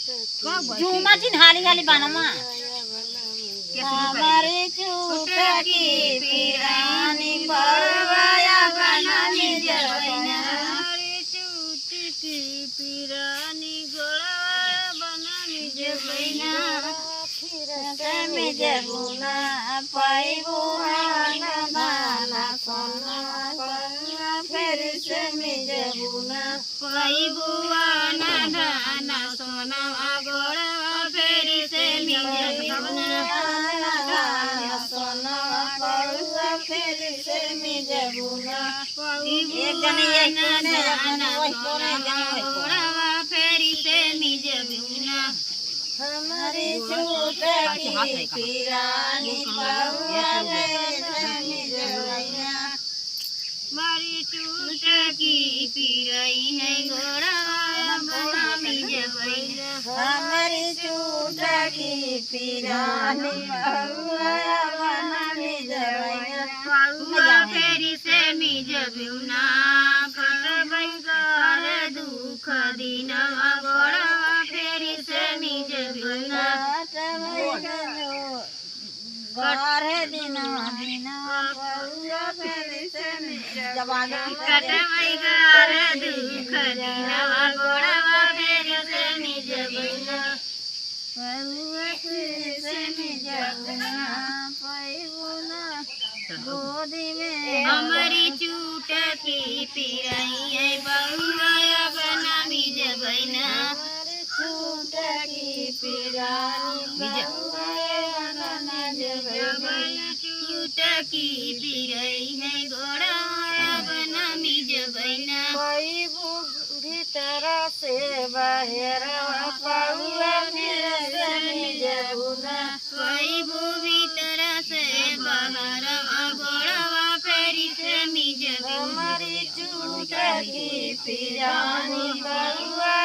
झूमा चिन हाली हाली बानमा हमारे चूट की पिरानी बड़वाया बनानी जबैना हमारे चूट की पिरानी गोड़वाया बनानी जबैना फिर से में जबुना पाइबो हाना दाना सोना फिर से में जबुना पाइबो हाना दाना सोना गोड़वा फिर से में जबुना फिर से में जबुना एक जने एक ने अपने वही कोने जने वही गोड़वा फिर से में जबुना हमारी चूट की पिरानी पहुआ में जबैना हमारी चूट की पिराई है गोड़वा बना में जबैना हमारी चूट की पिरानी पहुआ बना में जबैना पहुआ फेरी से में जबुना कटबै कर दुख दिनवा गोड़वा फेरी से में जबुना गरे दिनवा दिनवा पहुआ फेरी से में जबुना कटबै कर दुख दिनवा गोड़वा फेरी से में जबुना पहुआ फेरी से में जबुना पैबुना गोदी में हमारी चूट की पिराई है बहुआ बना में जबैना हमारी चूट की पिरानी बहुआ बना जबैना चूट की पिराई है गोड़ा बना में जबैना कोई भीतर से बाहर पहुआ फिर से में जबुना कोई भीतर से बाहर हमारी चूट की पिरानी पहुआ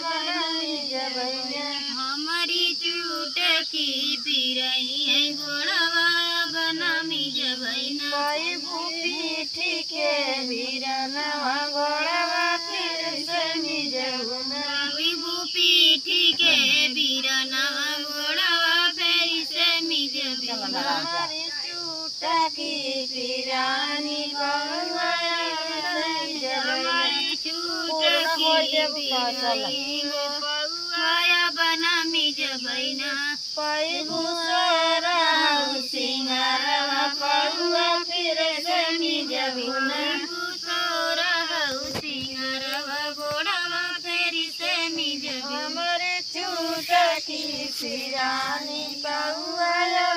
बनानी जबैना हमारी चूट की पिराई है गोड़वा बना में जबैना कोई पीठी के बीरनवा गोड़वा फिर से में जबुना कोई पीठी के बीरनवा गोड़वा फिर से में जबुना हमारी चूट की पिरानी पहुआ हमारी चूट की पिरानी पहुआ बना में जबैना पैबू सोरा सिंगारवा पहुआ फिर से में जबुना सोरा सिंगारवा गोड़वा फिर से में जबुना हमारे चूट की पिरानी पहुआ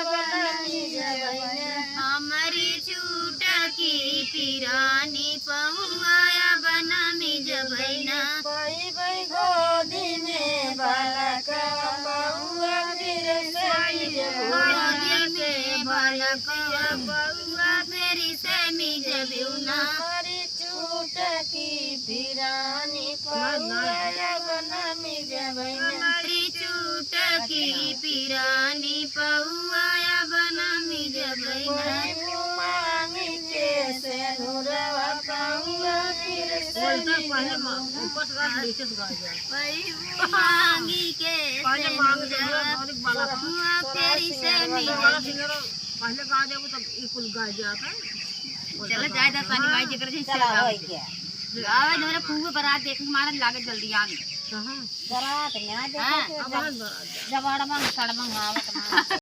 बना में जबैना हमारी चूट की पिरानी पहुआ बना में जबैना पैबै गोदी में बालक पहुआ फिर से में जबुना गोदी में बालक पहुआ फिर से में जबुना हमारी चूट की पिरानी पहुआ बना में जबैना हमारी चूट की पिरानी पहुआ बना में जबैना मांगी के से नूरवा पहुआ फिर से मांगी के से नूरवा पहुआ फिर से में पहले गा देबो तब ई कुल गा जाता चलो जाय दा पानी गाय जेकर जे चला होय के आवे नरे फूवे बरात देख मारन लागे जल्दी आ कहां बरात ना देखे जबाड़ में सड़ में आवत